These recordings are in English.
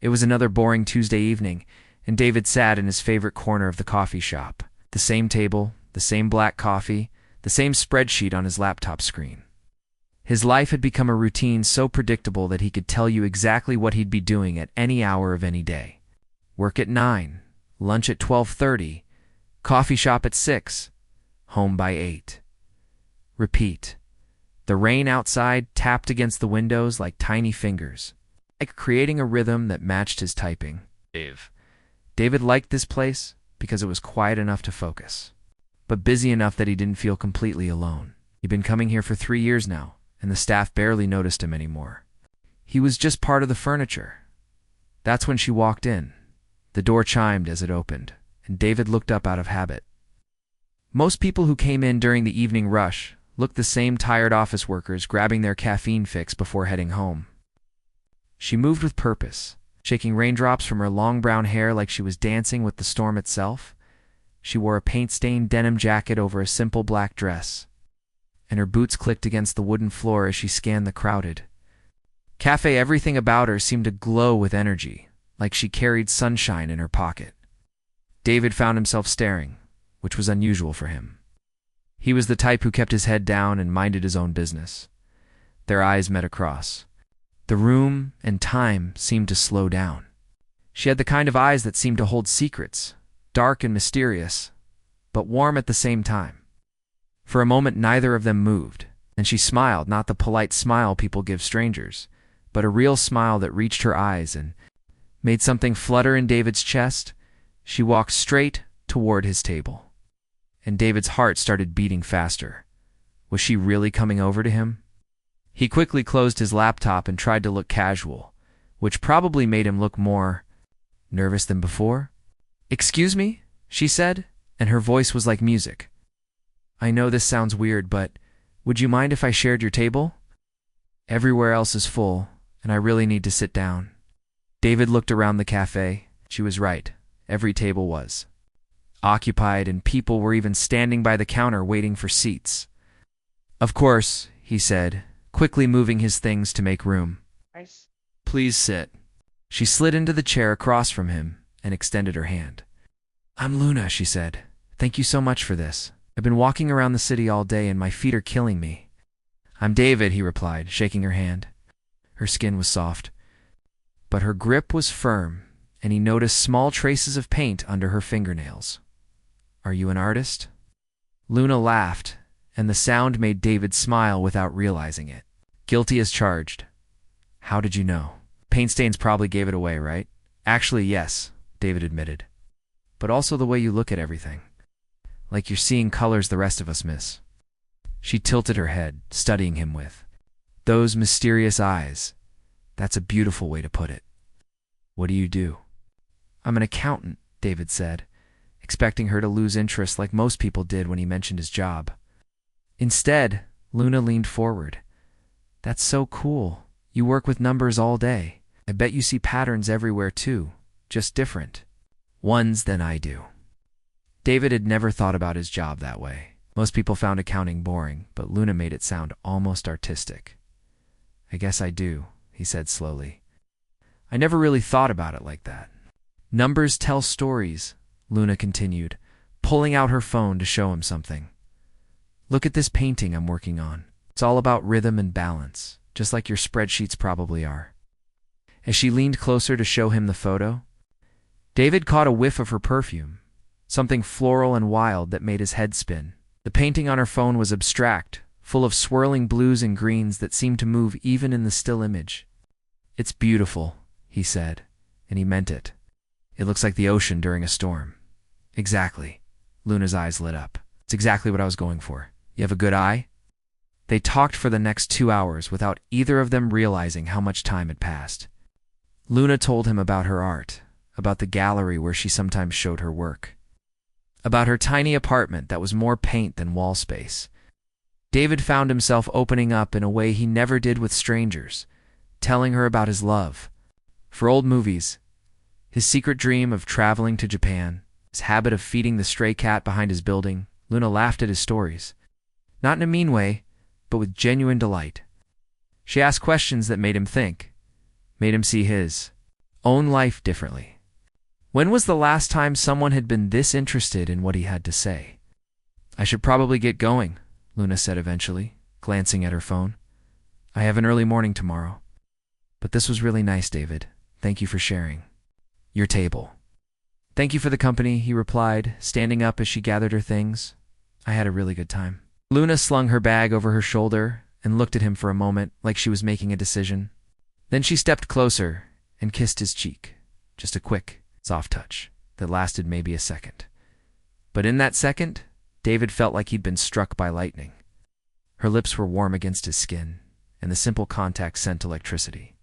It was another boring Tuesday evening, and David sat in his favorite corner of the coffee shop. The same table, the same black coffee, the same spreadsheet on his laptop screen. His life had become a routine so predictable that he could tell you exactly what he'd be doing at any hour of any day. Work at 9, lunch at 12:30, coffee shop at 6, home by 8. Repeat. The rain outside tapped against the windows like tiny fingers, like creating a rhythm that matched his typing. David liked this place because it was quiet enough to focus, but busy enough that he didn't feel completely alone. He'd been coming here for 3 years now, and the staff barely noticed him anymore. He was just part of the furniture. That's when she walked in. The door chimed as it opened, and David looked up out of habit. Most people who came in during the evening rush looked the same, tired office workers grabbing their caffeine fix before heading home. She moved with purpose, shaking raindrops from her long brown hair like she was dancing with the storm itself. She wore a paint-stained denim jacket over a simple black dress, and her boots clicked against the wooden floor as she scanned the crowded cafe. Everything about her seemed to glow with energy, like she carried sunshine in her pocket. David found himself staring, which was unusual for him. He was the type who kept his head down and minded his own business. Their eyes met across. The room and time seemed to slow down. She had the kind of eyes that seemed to hold secrets, dark and mysterious, but warm at the same time. For a moment, neither of them moved, and she smiled, not the polite smile people give strangers, but a real smile that reached her eyes and made something flutter in David's chest. She walked straight toward his table, and David's heart started beating faster. Was she really coming over to him? He quickly closed his laptop and tried to look casual, which probably made him look more nervous than before. "Excuse me?" she said, and her voice was like music. "I know this sounds weird, but would you mind if I shared your table? Everywhere else is full, and I really need to sit down." David looked around the cafe. She was right. Every table was occupied, and people were even standing by the counter waiting for seats. "Of course," he said, quickly moving his things to make room. "Please sit." She slid into the chair across from him and extended her hand. "I'm Luna," she said. "Thank you so much for this. I've been walking around the city all day and my feet are killing me." "I'm David," he replied, shaking her hand. Her skin was soft, but her grip was firm, and he noticed small traces of paint under her fingernails. "Are you an artist?" Luna laughed, and the sound made David smile without realizing it. "Guilty as charged." "How did you know?" "Paint stains probably gave it away, right?" "Actually, yes," David admitted. "But also the way you look at everything. Like you're seeing colors the rest of us miss." She tilted her head, studying him with those mysterious eyes. "That's a beautiful way to put it. What do you do?" "I'm an accountant," David said, expecting her to lose interest like most people did when he mentioned his job. Instead, Luna leaned forward. "That's so cool. You work with numbers all day. I bet you see patterns everywhere too, just different ones than I do." David had never thought about his job that way. Most people found accounting boring, but Luna made it sound almost artistic. "I guess I do," he said slowly. "I never really thought about it like that." "Numbers tell stories," Luna continued, pulling out her phone to show him something. "Look at this painting I'm working on. It's all about rhythm and balance, just like your spreadsheets probably are." As she leaned closer to show him the photo, David caught a whiff of her perfume, something floral and wild that made his head spin. The painting on her phone was abstract, full of swirling blues and greens that seemed to move even in the still image. "It's beautiful," he said, and he meant it. "It looks like the ocean during a storm." "Exactly." Luna's eyes lit up. "It's exactly what I was going for. You have a good eye?" They talked for the next 2 hours without either of them realizing how much time had passed. Luna told him about her art, about the gallery where she sometimes showed her work, about her tiny apartment that was more paint than wall space. David found himself opening up in a way he never did with strangers, telling her about his love for old movies, his secret dream of traveling to Japan, his habit of feeding the stray cat behind his building. Luna laughed at his stories, not in a mean way, but with genuine delight. She asked questions that made him think, made him see his own life differently. When was the last time someone had been this interested in what he had to say? "I should probably get going," Luna said eventually, glancing at her phone. "I have an early morning tomorrow. But this was really nice, David. Thank you for sharing. Your table." "Thank you for the company," he replied, standing up as she gathered her things. "I had a really good time." Luna slung her bag over her shoulder and looked at him for a moment like she was making a decision. Then she stepped closer and kissed his cheek. Just a quick, soft touch that lasted maybe a second. But in that second, David felt like he'd been struck by lightning. Her lips were warm against his skin, and the simple contact sent electricity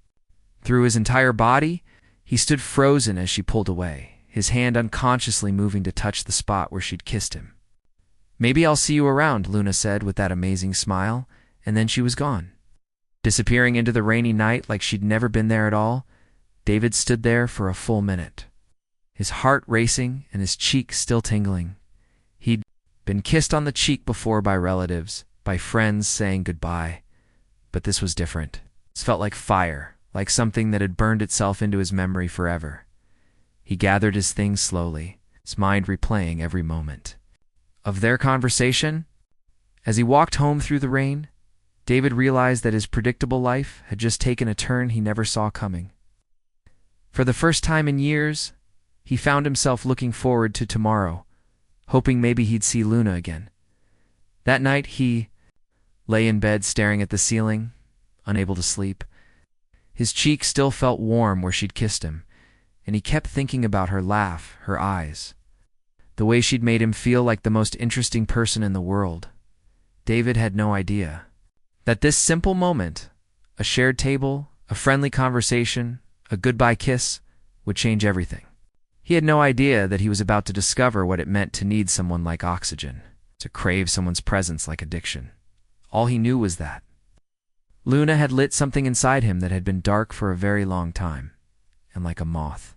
through his entire body. He stood frozen as she pulled away, his hand unconsciously moving to touch the spot where she'd kissed him. "Maybe I'll see you around," Luna said with that amazing smile, and then she was gone. Disappearing into the rainy night like she'd never been there at all, David stood there for a full minute, his heart racing and his cheek still tingling. He'd been kissed on the cheek before by relatives, by friends saying goodbye, but this was different. It felt like fire, like something that had burned itself into his memory forever. He gathered his things slowly, his mind replaying every moment of their conversation. As he walked home through the rain, David realized that his predictable life had just taken a turn he never saw coming. For the first time in years, he found himself looking forward to tomorrow, hoping maybe he'd see Luna again. That night he lay in bed staring at the ceiling, unable to sleep. His cheek still felt warm where she'd kissed him, and he kept thinking about her laugh, her eyes, the way she'd made him feel like the most interesting person in the world. David had no idea that this simple moment, a shared table, a friendly conversation, a goodbye kiss, would change everything. He had no idea that he was about to discover what it meant to need someone like oxygen, to crave someone's presence like addiction. All he knew was that Luna had lit something inside him that had been dark for a very long time, and like a moth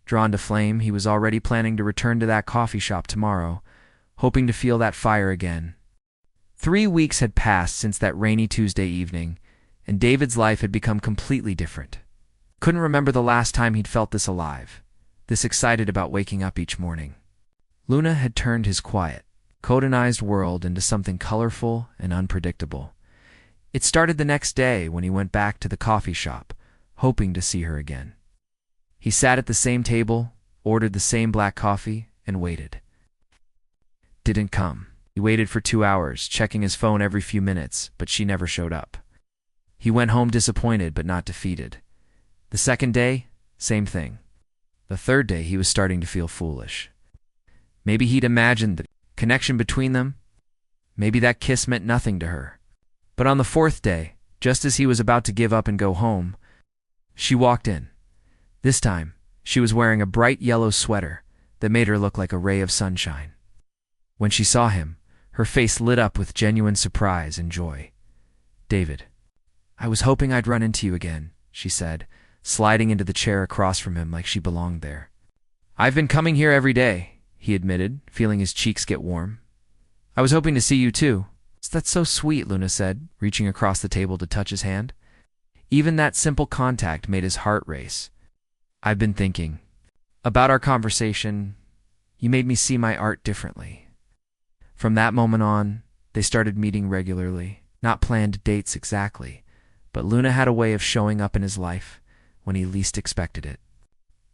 drawn to flame, he was already planning to return to that coffee shop tomorrow, hoping to feel that fire again. 3 weeks had passed since that rainy Tuesday evening, and David's life had become completely different. Couldn't remember the last time he'd felt this alive, this excited about waking up each morning. Luna had turned his quiet, codeized world into something colorful and unpredictable. It started the next day when he went back to the coffee shop, hoping to see her again. He sat at the same table, ordered the same black coffee, and waited. Didn't come. He waited for 2 hours, checking his phone every few minutes, but she never showed up. He went home disappointed but not defeated. The second day, same thing. The third day, he was starting to feel foolish. Maybe he'd imagined the connection between them. Maybe that kiss meant nothing to her. But on the fourth day, just as he was about to give up and go home, she walked in. This time, she was wearing a bright yellow sweater that made her look like a ray of sunshine. When she saw him, her face lit up with genuine surprise and joy. "David, I was hoping I'd run into you again," she said, sliding into the chair across from him like she belonged there. "I've been coming here every day," he admitted, feeling his cheeks get warm. "I was hoping to see you too." "That's so sweet," Luna said, reaching across the table to touch his hand. Even that simple contact made his heart race. "I've been thinking about our conversation. You made me see my art differently." From that moment on, they started meeting regularly, not planned dates exactly, but Luna had a way of showing up in his life when he least expected it.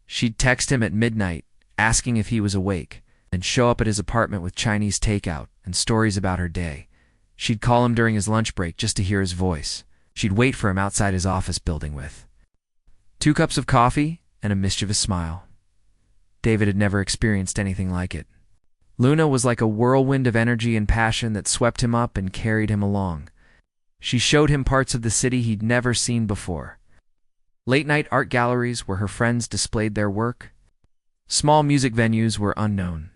She'd text him at midnight, asking if he was awake, and show up at his apartment with Chinese takeout and stories about her day. She'd call him during his lunch break just to hear his voice. She'd wait for him outside his office building with 2 cups of coffee and a mischievous smile. David had never experienced anything like it. Luna was like a whirlwind of energy and passion that swept him up and carried him along. She showed him parts of the city he'd never seen before. Late-night art galleries where her friends displayed their work. Small music venues were unknown.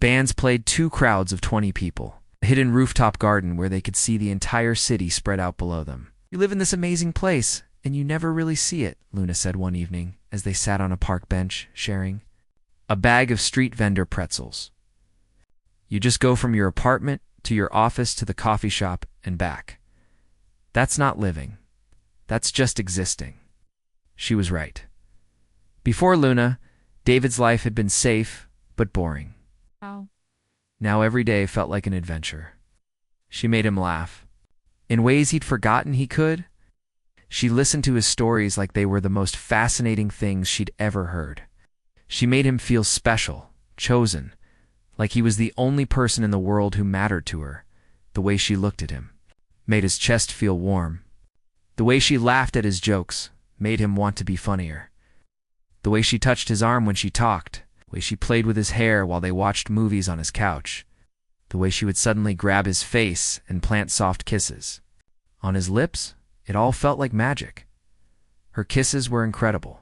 Bands played to crowds of 20 people. A hidden rooftop garden where they could see the entire city spread out below them. "You live in this amazing place, and you never really see it," Luna said one evening as they sat on a park bench, sharing a bag of street vendor pretzels. "You just go from your apartment to your office to the coffee shop and back. That's not living. That's just existing." She was right. Before Luna, David's life had been safe but boring. Oh. Now every day felt like an adventure. She made him laugh. In ways he'd forgotten he could. She listened to his stories like they were the most fascinating things she'd ever heard. She made him feel special, chosen, like he was the only person in the world who mattered to her. The way she looked at him made his chest feel warm. The way she laughed at his jokes made him want to be funnier. The way she touched his arm when she talked, the way she played with his hair while they watched movies on his couch, the way she would suddenly grab his face and plant soft kisses. On his lips, it all felt like magic. Her kisses were incredible.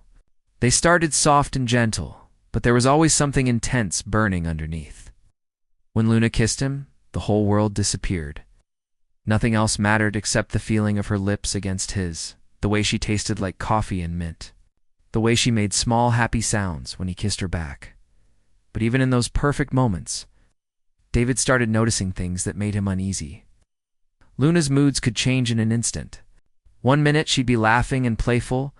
They started soft and gentle, but there was always something intense burning underneath. When Luna kissed him, the whole world disappeared. Nothing else mattered except the feeling of her lips against his, the way she tasted like coffee and mint, the way she made small happy sounds when he kissed her back. But even in those perfect moments, David started noticing things that made him uneasy. Luna's moods could change in an instant. One minute she'd be laughing and playful,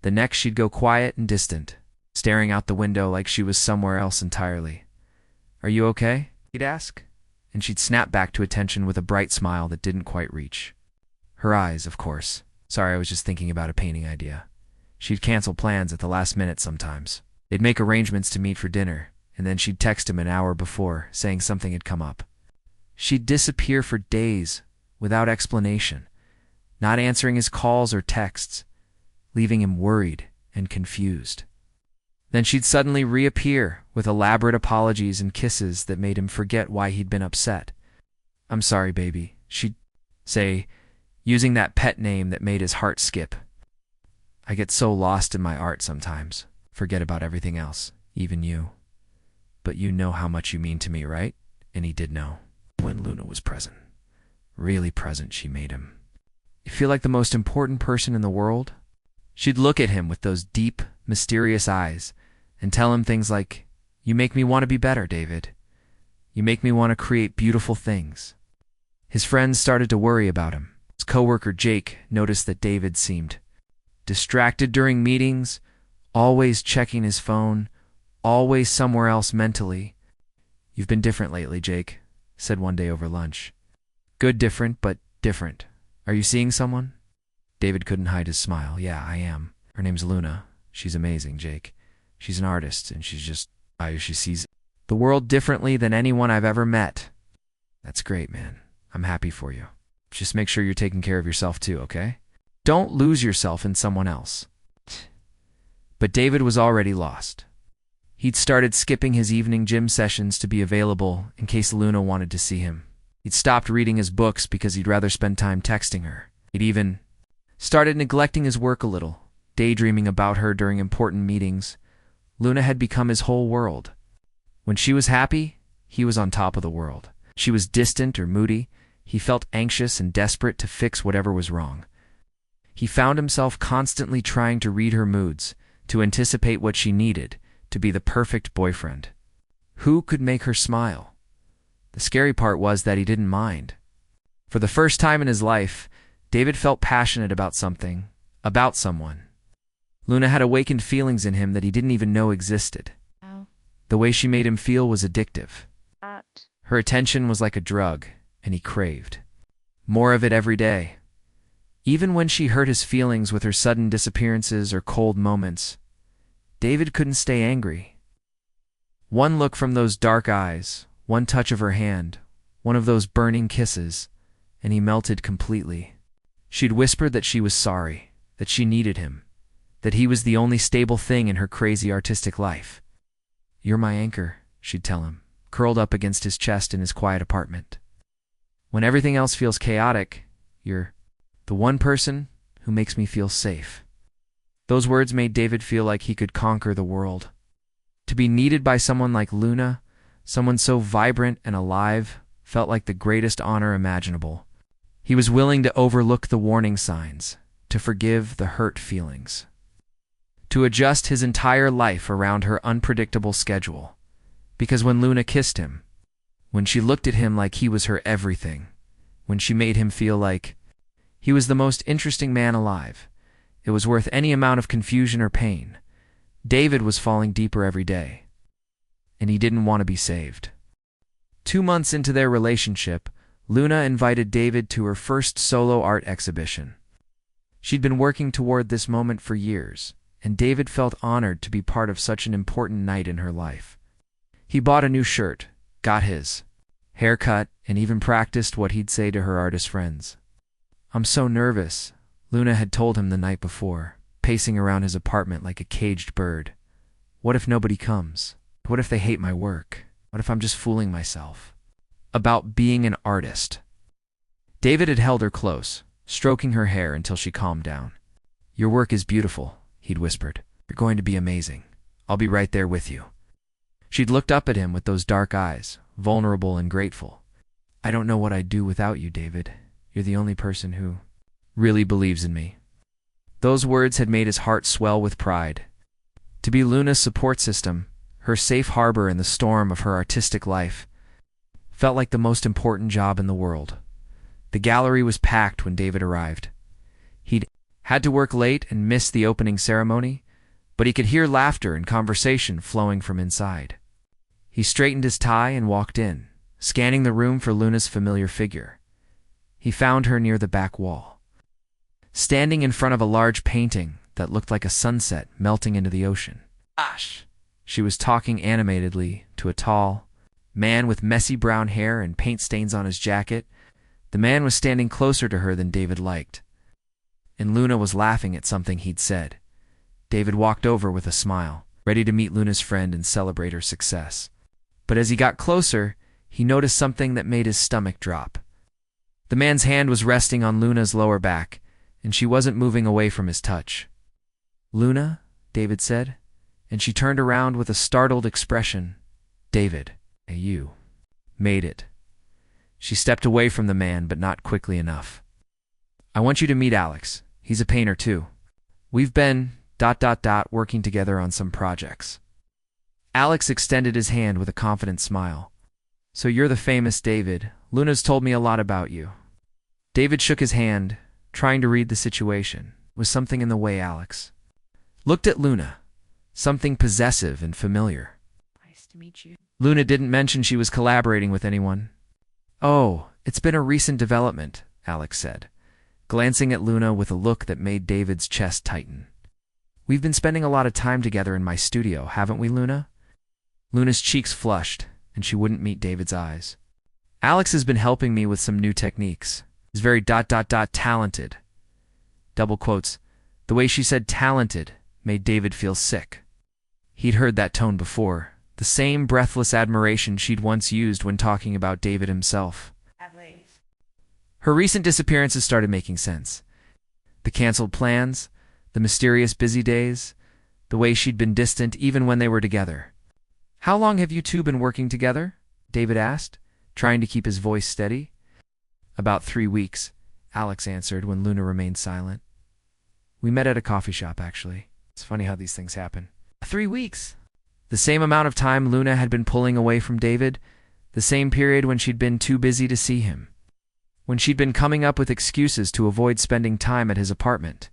the next she'd go quiet and distant, staring out the window like she was somewhere else entirely. "Are you okay?" he'd ask, and she'd snap back to attention with a bright smile that didn't quite reach. Her eyes, of course. "Sorry, I was just thinking about a painting idea." She'd cancel plans at the last minute sometimes. They'd make arrangements to meet for dinner, and then she'd text him an hour before, saying something had come up. She'd disappear for days, without explanation, not answering his calls or texts, leaving him worried and confused. Then she'd suddenly reappear with elaborate apologies and kisses that made him forget why he'd been upset. "I'm sorry, baby," she'd say, using that pet name that made his heart skip. "I get so lost in my art sometimes, forget about everything else, even you. But you know how much you mean to me, right?" And he did know. When Luna was present, really present, she made him feel like the most important person in the world. She'd look at him with those deep, mysterious eyes and tell him things like, "You make me want to be better, David. You make me want to create beautiful things." His friends started to worry about him. His coworker Jake noticed that David seemed distracted during meetings, always checking his phone, always somewhere else mentally. "You've been different lately, Jake," said one day over lunch. "Good different, but different. Are you seeing someone?" David couldn't hide his smile. "Yeah, I am. Her name's Luna. She's amazing, Jake. She's an artist, and she sees the world differently than anyone I've ever met." "That's great, man. I'm happy for you. Just make sure you're taking care of yourself too, okay? Don't lose yourself in someone else." But David was already lost. He'd started skipping his evening gym sessions to be available in case Luna wanted to see him. He'd stopped reading his books because he'd rather spend time texting her. He'd even started neglecting his work a little, daydreaming about her during important meetings. Luna had become his whole world. When she was happy, he was on top of the world. She was distant or moody. He felt anxious and desperate to fix whatever was wrong. He found himself constantly trying to read her moods, to anticipate what she needed, to be the perfect boyfriend. Who could make her smile? The scary part was that he didn't mind. For the first time in his life, David felt passionate about something, about someone. Luna had awakened feelings in him that he didn't even know existed. Oh. The way she made him feel was addictive. That. Her attention was like a drug, and he craved more of it every day. Even when she hurt his feelings with her sudden disappearances or cold moments, David couldn't stay angry. One look from those dark eyes, one touch of her hand, one of those burning kisses, and he melted completely. She'd whispered that she was sorry, that she needed him, that he was the only stable thing in her crazy artistic life. "You're my anchor," she'd tell him, curled up against his chest in his quiet apartment. "When everything else feels chaotic, you're the one person who makes me feel safe." Those words made David feel like he could conquer the world. To be needed by someone like Luna, someone so vibrant and alive, felt like the greatest honor imaginable. He was willing to overlook the warning signs, to forgive the hurt feelings, to adjust his entire life around her unpredictable schedule. Because when Luna kissed him, when she looked at him like he was her everything, when she made him feel like he was the most interesting man alive, it was worth any amount of confusion or pain. David was falling deeper every day, and he didn't want to be saved. 2 months into their relationship, Luna invited David to her first solo art exhibition. She'd been working toward this moment for years, and David felt honored to be part of such an important night in her life. He bought a new shirt, got his hair cut, and even practiced what he'd say to her artist friends. "I'm so nervous," Luna had told him the night before, pacing around his apartment like a caged bird. "What if nobody comes? What if they hate my work? What if I'm just fooling myself?" About being an artist. David had held her close, stroking her hair until she calmed down. "Your work is beautiful," he'd whispered. "You're going to be amazing. I'll be right there with you." She'd looked up at him with those dark eyes, vulnerable and grateful. "I don't know what I'd do without you, David. You're the only person who really believes in me." Those words had made his heart swell with pride. To be Luna's support system, her safe harbor in the storm of her artistic life, felt like the most important job in the world. The gallery was packed when David arrived. He'd had to work late and miss the opening ceremony, but he could hear laughter and conversation flowing from inside. He straightened his tie and walked in, scanning the room for Luna's familiar figure. He found her near the back wall, standing in front of a large painting that looked like a sunset melting into the ocean. "Gosh!" She was talking animatedly to a tall man with messy brown hair and paint stains on his jacket. The man was standing closer to her than David liked, and Luna was laughing at something he'd said. David walked over with a smile, ready to meet Luna's friend and celebrate her success. But as he got closer, he noticed something that made his stomach drop. The man's hand was resting on Luna's lower back, and she wasn't moving away from his touch. "Luna?" David said, and she turned around with a startled expression. "David, you made it." She stepped away from the man, but not quickly enough. "I want you to meet Alex. He's a painter too. We've been ... working together on some projects." Alex extended his hand with a confident smile. "So you're the famous David. Luna's told me a lot about you." David shook his hand, trying to read the situation. Was something in the way Alex looked at Luna, something possessive and familiar. "Nice to meet you." Luna didn't mention she was collaborating with anyone. "Oh, it's been a recent development," Alex said, glancing at Luna with a look that made David's chest tighten. "We've been spending a lot of time together in my studio, haven't we, Luna?" Luna's cheeks flushed, and she wouldn't meet David's eyes. "Alex has been helping me with some new techniques. He's very ... talented." Double quotes. The way she said talented made David feel sick. He'd heard that tone before, the same breathless admiration she'd once used when talking about David himself. Her recent disappearances started making sense. The canceled plans, the mysterious busy days, the way she'd been distant even when they were together. "How long have you two been working together?" David asked, trying to keep his voice steady. "About 3 weeks," Alex answered when Luna remained silent. "We met at a coffee shop, actually. It's funny how these things happen." 3 weeks! The same amount of time Luna had been pulling away from David, the same period when she'd been too busy to see him, when she'd been coming up with excuses to avoid spending time at his apartment.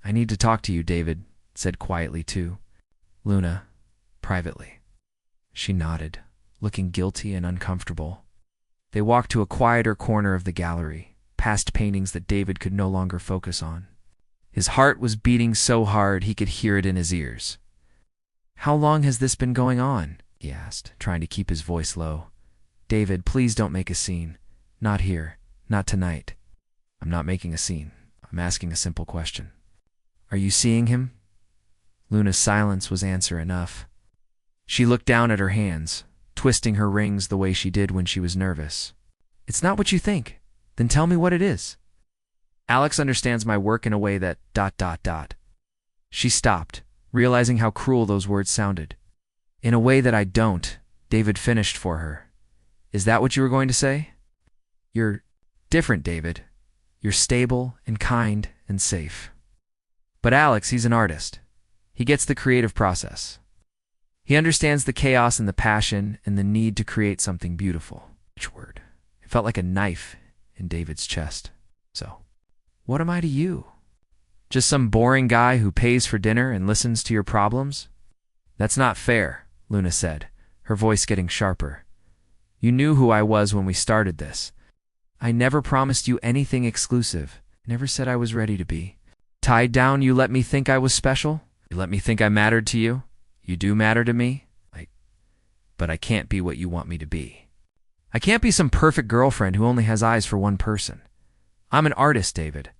"I need to talk to you," David said quietly to Luna, privately. She nodded, looking guilty and uncomfortable. They walked to a quieter corner of the gallery, past paintings that David could no longer focus on. His heart was beating so hard he could hear it in his ears. "How long has this been going on?" he asked, trying to keep his voice low. "David, please don't make a scene. Not here. Not tonight." "I'm not making a scene. I'm asking a simple question. Are you seeing him?" Luna's silence was answer enough. She looked down at her hands, twisting her rings the way she did when she was nervous. "It's not what you think. Then tell me what it is." "Alex understands my work in a way that ... She stopped, realizing how cruel those words sounded. "In a way that I don't," David finished for her. "Is that what you were going to say?" "You're different, David. You're stable and kind and safe." "But Alex, he's an artist. He gets the creative process. He understands the chaos and the passion and the need to create something beautiful." Each word. It felt like a knife in David's chest. "So, what am I to you?" Just some boring guy who pays for dinner and listens to your problems? That's not fair, Luna said, her voice getting sharper. You knew who I was when we started this. I never promised you anything exclusive. Never said I was ready to be. Tied down, you let me think I was special? You let me think I mattered to you? You do matter to me? But I can't be what you want me to be. I can't be some perfect girlfriend who only has eyes for one person. I'm an artist, David.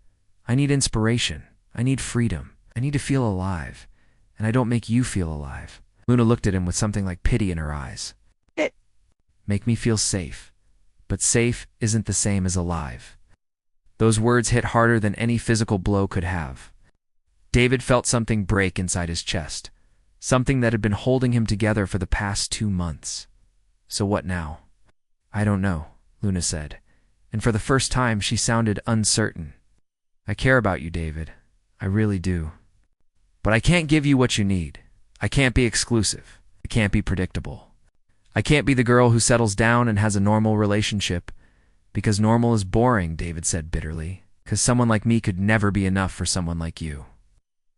I need inspiration. I need freedom. I need to feel alive. And I don't make you feel alive. Luna looked at him with something like pity in her eyes. Make me feel safe. But safe isn't the same as alive. Those words hit harder than any physical blow could have. David felt something break inside his chest. Something that had been holding him together for the past 2 months. So what now? I don't know, Luna said, and for the first time she sounded uncertain. I care about you, David. I really do. But I can't give you what you need. I can't be exclusive. I can't be predictable. I can't be the girl who settles down and has a normal relationship. Because normal is boring, David said bitterly. Because someone like me could never be enough for someone like you.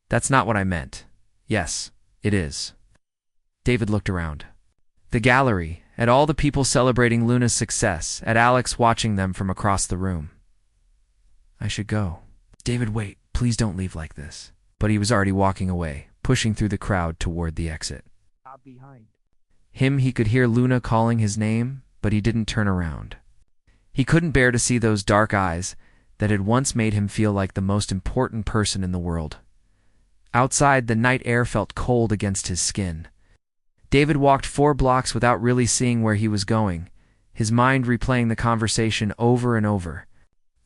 That's not what I meant. Yes, it is. David looked around. The gallery, at all the people celebrating Luna's success, at Alex watching them from across the room. I should go. David, wait, please don't leave like this. But he was already walking away, pushing through the crowd toward the exit. Behind him, he could hear Luna calling his name, but he didn't turn around. He couldn't bear to see those dark eyes that had once made him feel like the most important person in the world. Outside, the night air felt cold against his skin. David walked 4 blocks without really seeing where he was going, his mind replaying the conversation over and over.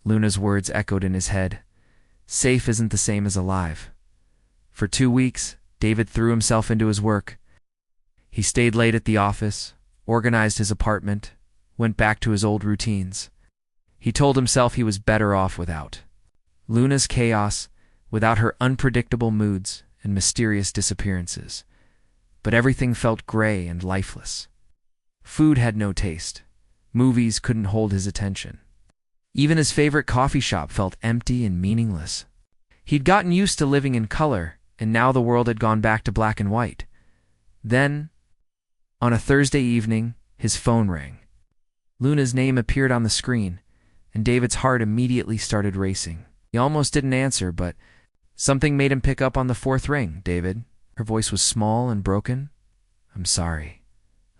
Luna's words echoed in his head. Safe isn't the same as alive. For 2 weeks, David threw himself into his work. He stayed late at the office, organized his apartment, went back to his old routines. He told himself he was better off without Luna's chaos, without her unpredictable moods and mysterious disappearances. But everything felt gray and lifeless. Food had no taste. Movies couldn't hold his attention. Even his favorite coffee shop felt empty and meaningless. He'd gotten used to living in color, and now the world had gone back to black and white. Then, on a Thursday evening, his phone rang. Luna's name appeared on the screen, and David's heart immediately started racing. He almost didn't answer, but something made him pick up on the 4th ring. David. Her voice was small and broken. I'm sorry.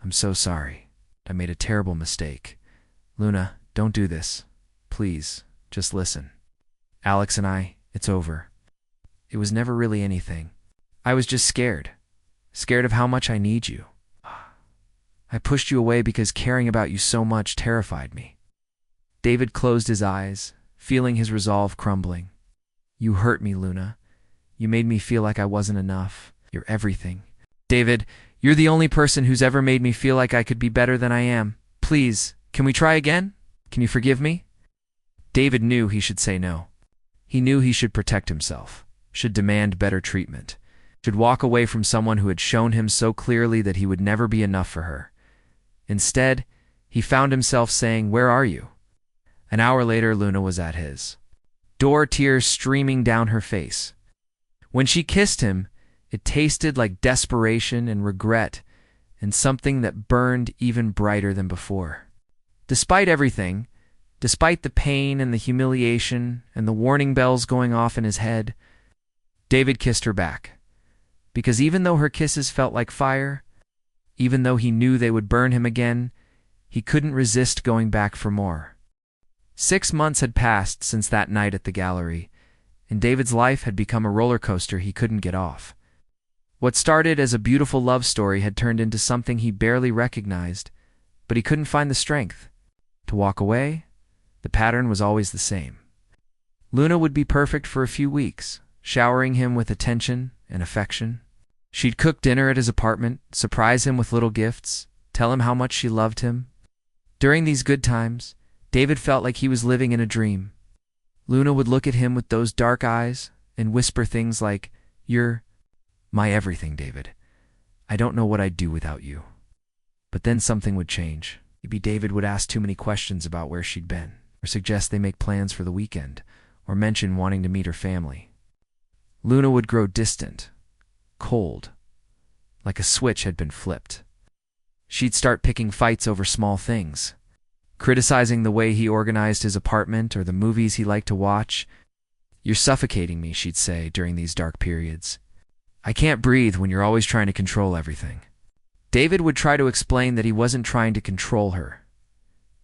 I'm so sorry. I made a terrible mistake. Luna, don't do this. Please, just listen. Alex and I, it's over. It was never really anything. I was just scared. Scared of how much I need you. I pushed you away because caring about you so much terrified me. David closed his eyes, feeling his resolve crumbling. You hurt me, Luna. You made me feel like I wasn't enough. You're everything. David, you're the only person who's ever made me feel like I could be better than I am. Please, can we try again? Can you forgive me? David knew he should say no. He knew he should protect himself, should demand better treatment, should walk away from someone who had shown him so clearly that he would never be enough for her. Instead, he found himself saying, "Where are you?" An hour later, Luna was at his door, tears streaming down her face. When she kissed him, it tasted like desperation and regret, and something that burned even brighter than before. Despite everything, despite the pain and the humiliation and the warning bells going off in his head, David kissed her back. Because even though her kisses felt like fire, even though he knew they would burn him again, he couldn't resist going back for more. 6 months had passed since that night at the gallery, and David's life had become a roller coaster he couldn't get off. What started as a beautiful love story had turned into something he barely recognized, but he couldn't find the strength. To walk away, the pattern was always the same. Luna would be perfect for a few weeks, showering him with attention and affection. She'd cook dinner at his apartment, surprise him with little gifts, tell him how much she loved him. During these good times, David felt like he was living in a dream. Luna would look at him with those dark eyes and whisper things like, "You're my everything, David. I don't know what I'd do without you." But then something would change. Maybe David would ask too many questions about where she'd been, or suggest they make plans for the weekend, or mention wanting to meet her family. Luna would grow distant, cold, like a switch had been flipped. She'd start picking fights over small things, criticizing the way he organized his apartment or the movies he liked to watch. "You're suffocating me," she'd say during these dark periods. "I can't breathe when you're always trying to control everything." David would try to explain that he wasn't trying to control her,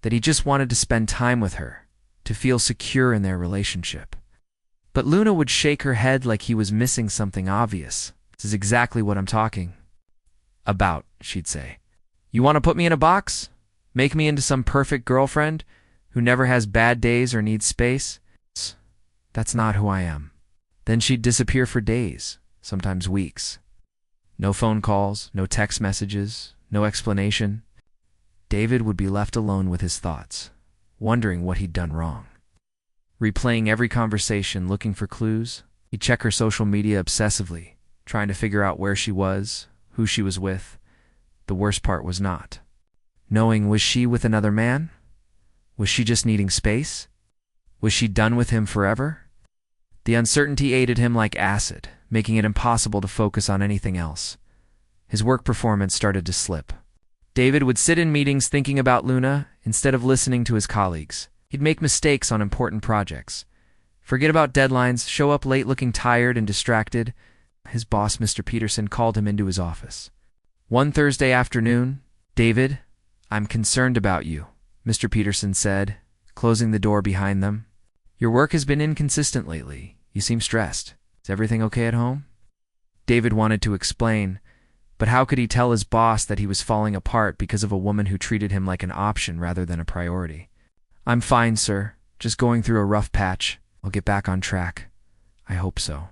that he just wanted to spend time with her, to feel secure in their relationship. But Luna would shake her head like he was missing something obvious. "This is exactly what I'm talking about," she'd say. "You want to put me in a box? Make me into some perfect girlfriend who never has bad days or needs space? That's not who I am." Then she'd disappear for days, sometimes weeks. No phone calls, no text messages, no explanation. David would be left alone with his thoughts, wondering what he'd done wrong. Replaying every conversation, looking for clues, he'd check her social media obsessively, trying to figure out where she was, who she was with. The worst part was not knowing, was she with another man? Was she just needing space? Was she done with him forever? The uncertainty ate at him like acid, making it impossible to focus on anything else. His work performance started to slip. David would sit in meetings thinking about Luna instead of listening to his colleagues. He'd make mistakes on important projects, forget about deadlines, show up late looking tired and distracted. His boss, Mr. Peterson, called him into his office. One Thursday afternoon, "David, I'm concerned about you," Mr. Peterson said, closing the door behind them. "Your work has been inconsistent lately. You seem stressed. Is everything okay at home?" David wanted to explain, but how could he tell his boss that he was falling apart because of a woman who treated him like an option rather than a priority? "I'm fine, sir. Just going through a rough patch. I'll get back on track. I hope so."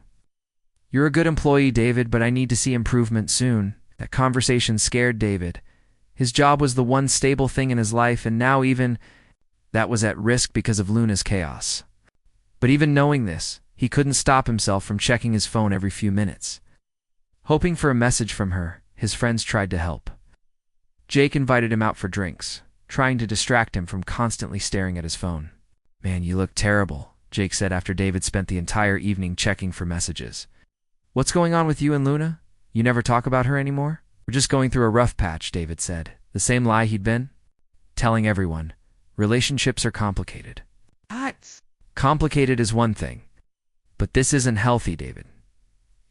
"You're a good employee, David, but I need to see improvement soon." That conversation scared David. His job was the one stable thing in his life, and now even that was at risk because of Luna's chaos. But even knowing this, he couldn't stop himself from checking his phone every few minutes. Hoping for a message from her, his friends tried to help. Jake invited him out for drinks, trying to distract him from constantly staring at his phone. "Man, you look terrible," Jake said after David spent the entire evening checking for messages. "What's going on with you and Luna? You never talk about her anymore?" "We're just going through a rough patch," David said, the same lie he'd been telling everyone. Relationships are complicated. What? Complicated is one thing, but this isn't healthy, David.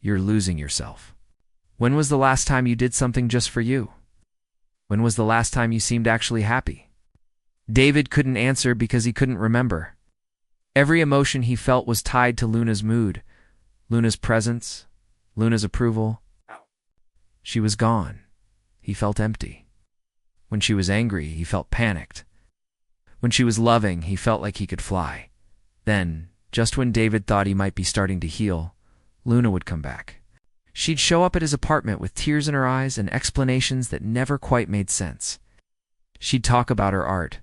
You're losing yourself. When was the last time you did something just for you? When was the last time you seemed actually happy? David couldn't answer because he couldn't remember. Every emotion he felt was tied to Luna's mood, Luna's presence, Luna's approval. She was gone. He felt empty. When she was angry, he felt panicked. When she was loving, he felt like he could fly. Then, just when David thought he might be starting to heal, Luna would come back. She'd show up at his apartment with tears in her eyes and explanations that never quite made sense. She'd talk about her art,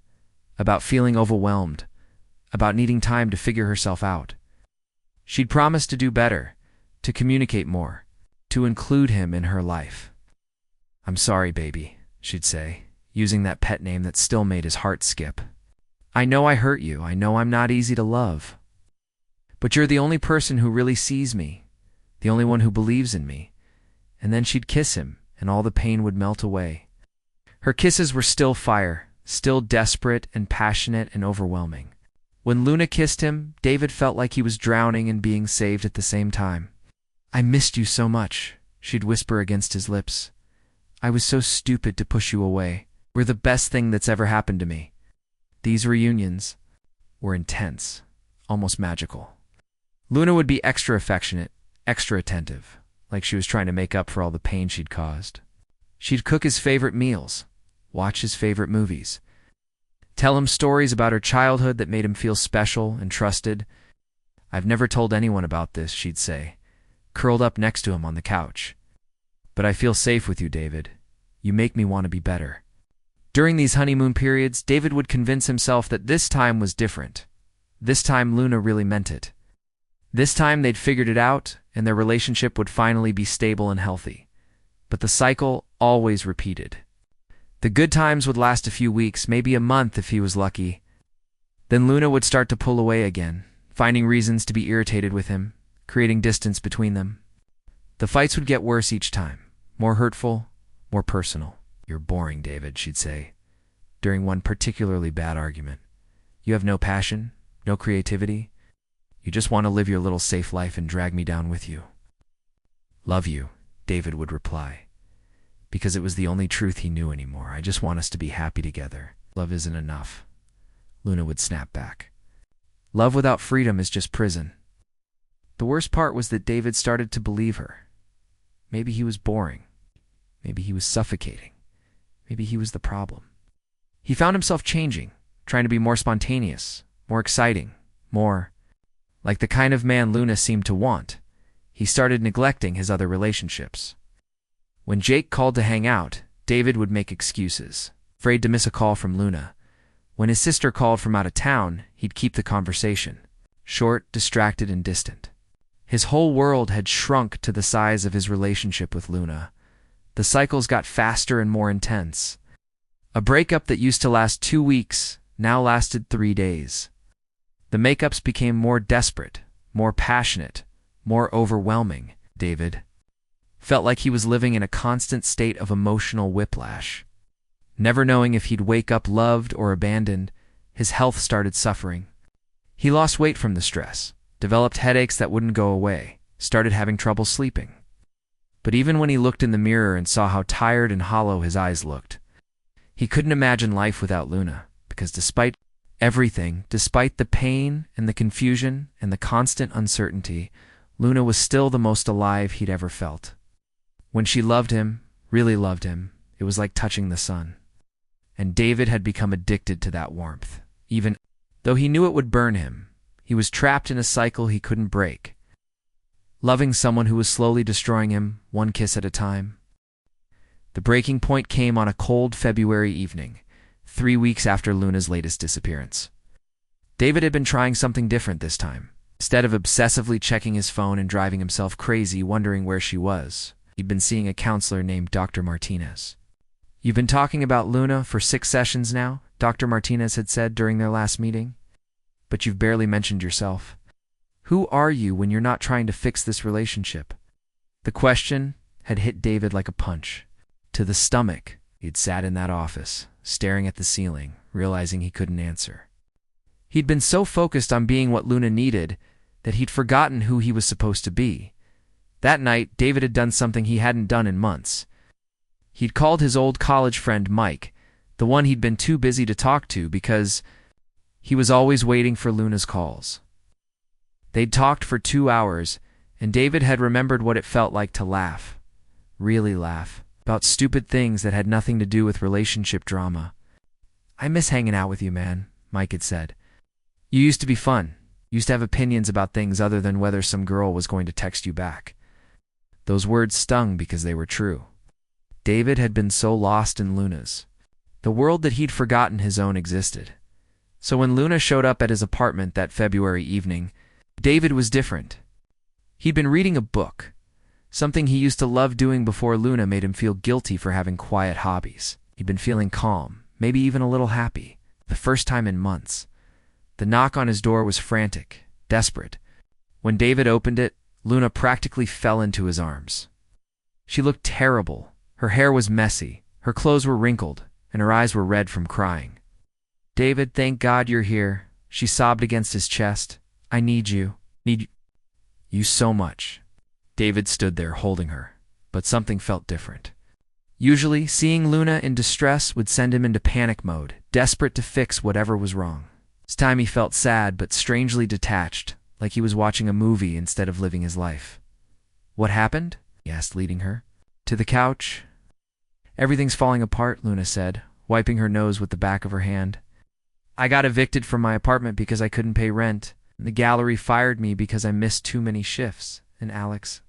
about feeling overwhelmed, about needing time to figure herself out. She'd promised to do better, to communicate more, to include him in her life. "I'm sorry, baby," she'd say, using that pet name that still made his heart skip. "I know I hurt you. I know I'm not easy to love. But you're the only person who really sees me, the only one who believes in me." And then she'd kiss him, and all the pain would melt away. Her kisses were still fire, still desperate and passionate and overwhelming. When Luna kissed him, David felt like he was drowning and being saved at the same time. "I missed you so much," she'd whisper against his lips. "I was so stupid to push you away. We're the best thing that's ever happened to me." These reunions were intense, almost magical. Luna would be extra affectionate, extra attentive, like she was trying to make up for all the pain she'd caused. She'd cook his favorite meals, watch his favorite movies, tell him stories about her childhood that made him feel special and trusted. "I've never told anyone about this," she'd say, curled up next to him on the couch. "But I feel safe with you, David. You make me want to be better." During these honeymoon periods, David would convince himself that this time was different. This time Luna really meant it. This time they'd figured it out, and their relationship would finally be stable and healthy. But the cycle always repeated. The good times would last a few weeks, maybe a month if he was lucky. Then Luna would start to pull away again, finding reasons to be irritated with him, creating distance between them. The fights would get worse each time, more hurtful, more personal. "You're boring, David," she'd say, during one particularly bad argument. "You have no passion, no creativity. You just want to live your little safe life and drag me down with you." "Love you," David would reply, because it was the only truth he knew anymore. "I just want us to be happy together." "Love isn't enough," Luna would snap back. "Love without freedom is just prison." The worst part was that David started to believe her. Maybe he was boring. Maybe he was suffocating. Maybe he was the problem. He found himself changing, trying to be more spontaneous, more exciting, more like the kind of man Luna seemed to want. He started neglecting his other relationships. When Jake called to hang out, David would make excuses, afraid to miss a call from Luna. When his sister called from out of town, he'd keep the conversation short, distracted, and distant. His whole world had shrunk to the size of his relationship with Luna. The cycles got faster and more intense. A breakup that used to last 2 weeks now lasted 3 days. The makeups became more desperate, more passionate, more overwhelming. David felt like he was living in a constant state of emotional whiplash. Never knowing if he'd wake up loved or abandoned, his health started suffering. He lost weight from the stress, developed headaches that wouldn't go away, started having trouble sleeping. But even when he looked in the mirror and saw how tired and hollow his eyes looked, he couldn't imagine life without Luna, because despite everything, despite the pain and the confusion and the constant uncertainty, Luna was still the most alive he'd ever felt. When she loved him, really loved him, it was like touching the sun. And David had become addicted to that warmth. Even though he knew it would burn him, he was trapped in a cycle he couldn't break, loving someone who was slowly destroying him, one kiss at a time. The breaking point came on a cold February evening, 3 weeks after Luna's latest disappearance. David had been trying something different this time. Instead of obsessively checking his phone and driving himself crazy wondering where she was, he'd been seeing a counselor named Dr. Martinez. "You've been talking about Luna for 6 sessions now," Dr. Martinez had said during their last meeting. "But you've barely mentioned yourself. Who are you when you're not trying to fix this relationship?" The question had hit David like a punch to the stomach. He'd sat in that office, staring at the ceiling, realizing he couldn't answer. He'd been so focused on being what Luna needed that he'd forgotten who he was supposed to be. That night, David had done something he hadn't done in months. He'd called his old college friend Mike, the one he'd been too busy to talk to because he was always waiting for Luna's calls. They'd talked for 2 hours, and David had remembered what it felt like to laugh, really laugh, about stupid things that had nothing to do with relationship drama. "I miss hanging out with you, man," Mike had said. "You used to be fun. You used to have opinions about things other than whether some girl was going to text you back." Those words stung because they were true. David had been so lost in Luna's, the world that he'd forgotten his own existed. So when Luna showed up at his apartment that February evening, David was different. He'd been reading a book, something he used to love doing before Luna made him feel guilty for having quiet hobbies. He'd been feeling calm, maybe even a little happy, the first time in months. The knock on his door was frantic, desperate. When David opened it, Luna practically fell into his arms. She looked terrible. Her hair was messy, her clothes were wrinkled, and her eyes were red from crying. "David, thank God you're here," she sobbed against his chest. "I need you. Need you so much." David stood there holding her, but something felt different. Usually, seeing Luna in distress would send him into panic mode, desperate to fix whatever was wrong. This time he felt sad but strangely detached, like he was watching a movie instead of living his life. "What happened?" he asked, leading her to the couch. "Everything's falling apart," Luna said, wiping her nose with the back of her hand. "I got evicted from my apartment because I couldn't pay rent. The gallery fired me because I missed too many shifts. And Alex...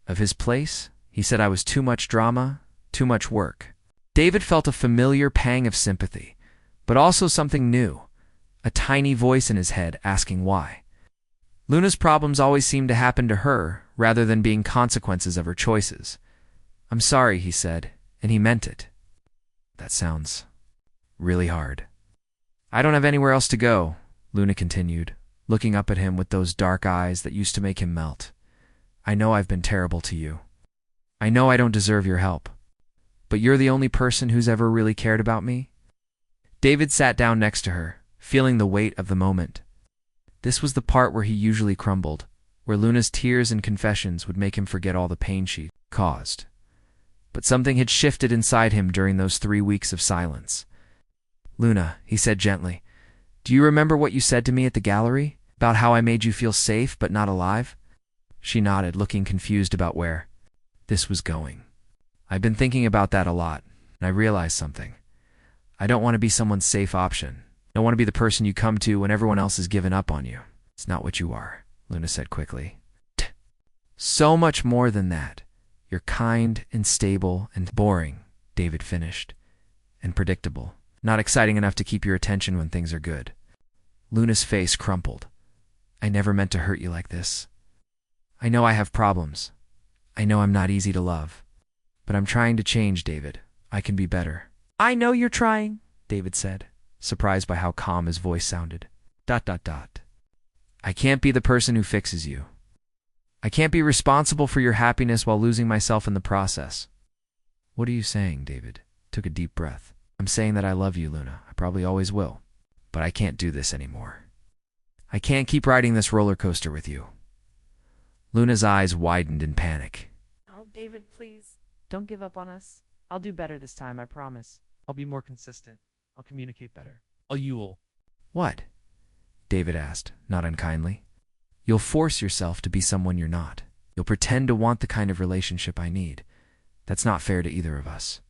Of his place, he said I was too much drama, too much work." David felt a familiar pang of sympathy, but also something new, a tiny voice in his head asking why. Luna's problems always seemed to happen to her, rather than being consequences of her choices. "I'm sorry," he said, and he meant it. "That sounds really hard." "I don't have anywhere else to go," Luna continued, looking up at him with those dark eyes that used to make him melt. I know I've been terrible to you. I know I don't deserve your help. But you're the only person who's ever really cared about me. David sat down next to her, feeling the weight of the moment. This was the part where he usually crumbled, where Luna's tears and confessions would make him forget all the pain she caused. But something had shifted inside him during those 3 weeks of silence. Luna, he said gently, do you remember what you said to me at the gallery, about how I made you feel safe but not alive? She nodded, looking confused about where this was going. I've been thinking about that a lot, and I realized something. I don't want to be someone's safe option. I don't want to be the person you come to when everyone else has given up on you. It's not what you are, Luna said quickly. So much more than that. You're kind and stable and boring, David finished. And predictable. Not exciting enough to keep your attention when things are good. Luna's face crumpled. I never meant to hurt you like this. I know I have problems. I know I'm not easy to love. But I'm trying to change, David. I can be better. I know you're trying, David said, surprised by how calm his voice sounded. ... I can't be the person who fixes you. I can't be responsible for your happiness while losing myself in the process. What are you saying, David? Took a deep breath. I'm saying that I love you, Luna. I probably always will. But I can't do this anymore. I can't keep riding this roller coaster with you. Luna's eyes widened in panic. Oh, David, please. Don't give up on us. I'll do better this time, I promise. I'll be more consistent. I'll communicate better. You'll. What? David asked, not unkindly. You'll force yourself to be someone you're not. You'll pretend to want the kind of relationship I need. That's not fair to either of us.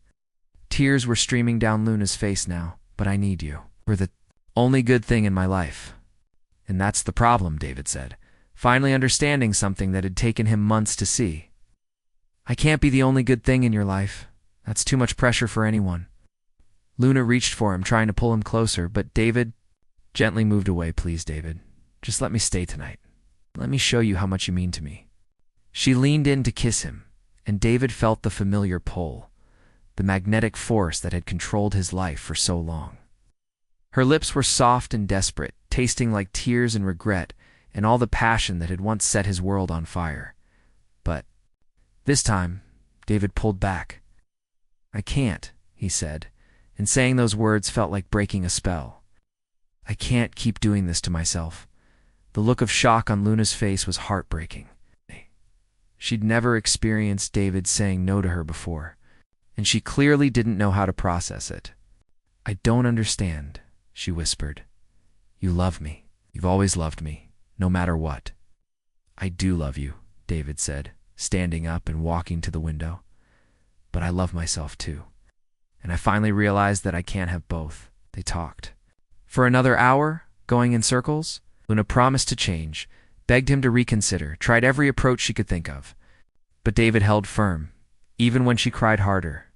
Tears were streaming down Luna's face now, but I need you. We're the only good thing in my life. And that's the problem, David said, finally understanding something that had taken him months to see. I can't be the only good thing in your life. That's too much pressure for anyone. Luna reached for him, trying to pull him closer, but David gently moved away. Please, David. Just let me stay tonight. Let me show you how much you mean to me. She leaned in to kiss him, and David felt the familiar pull, the magnetic force that had controlled his life for so long. Her lips were soft and desperate, tasting like tears and regret and all the passion that had once set his world on fire. But this time, David pulled back. I can't, he said, and saying those words felt like breaking a spell. I can't keep doing this to myself. The look of shock on Luna's face was heartbreaking. She'd never experienced David saying no to her before, and she clearly didn't know how to process it. I don't understand, she whispered. You love me. You've always loved me, no matter what. I do love you, David said, standing up and walking to the window. But I love myself too. And I finally realized that I can't have both. They talked. For another hour, going in circles, Luna promised to change, begged him to reconsider, tried every approach she could think of. But David held firm, even when she cried harder,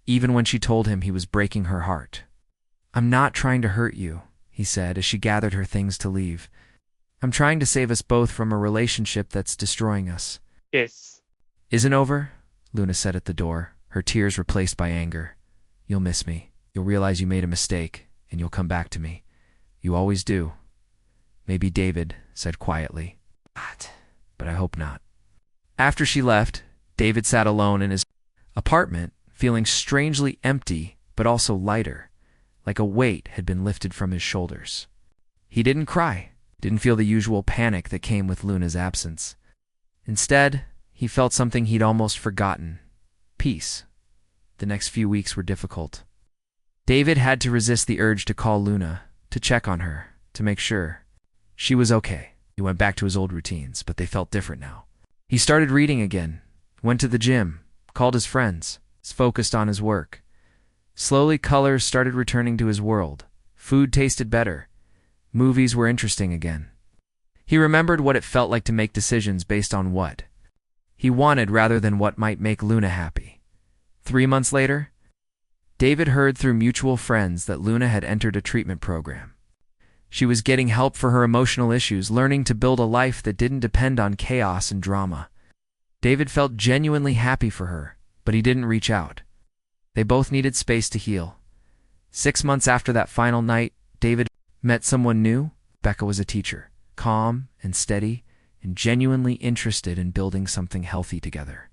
even when she told him he was breaking her heart. I'm not trying to hurt you, he said as she gathered her things to leave. I'm trying to save us both from a relationship that's destroying us. Yes. Isn't over? Luna said at the door, her tears replaced by anger. You'll miss me. You'll realize you made a mistake, and you'll come back to me. You always do. Maybe David said quietly. But I hope not. After she left, David sat alone in his apartment, feeling strangely empty, but also lighter, like a weight had been lifted from his shoulders. He didn't cry, didn't feel the usual panic that came with Luna's absence. Instead, he felt something he'd almost forgotten. Peace. The next few weeks were difficult. David had to resist the urge to call Luna, to check on her, to make sure she was okay. He went back to his old routines, but they felt different now. He started reading again, went to the gym, called his friends, focused on his work. Slowly, colors started returning to his world. Food tasted better. Movies were interesting again. He remembered what it felt like to make decisions based on what he wanted rather than what might make Luna happy. 3 months later, David heard through mutual friends that Luna had entered a treatment program. She was getting help for her emotional issues, learning to build a life that didn't depend on chaos and drama. David felt genuinely happy for her, but he didn't reach out. They both needed space to heal. 6 months after that final night, David met someone new. Becca was a teacher, calm and steady, and genuinely interested in building something healthy together.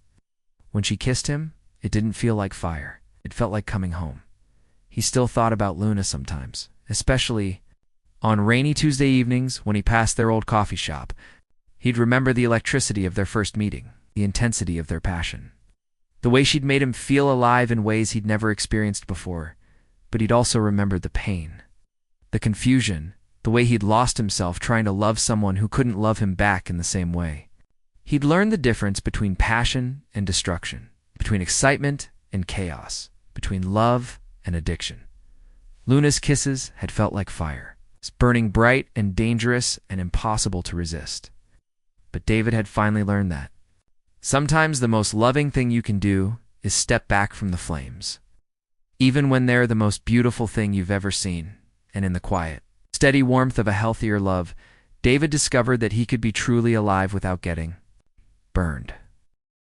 When she kissed him, it didn't feel like fire. It felt like coming home. He still thought about Luna sometimes, especially on rainy Tuesday evenings when he passed their old coffee shop. He'd remember the electricity of their first meeting, the intensity of their passion, the way she'd made him feel alive in ways he'd never experienced before. But he'd also remembered the pain, the confusion, the way he'd lost himself trying to love someone who couldn't love him back in the same way. He'd learned the difference between passion and destruction, between excitement and chaos, between love and addiction. Luna's kisses had felt like fire, burning bright and dangerous and impossible to resist. But David had finally learned that sometimes the most loving thing you can do is step back from the flames, even when they're the most beautiful thing you've ever seen, and in the quiet, steady warmth of a healthier love, David discovered that he could be truly alive without getting burned.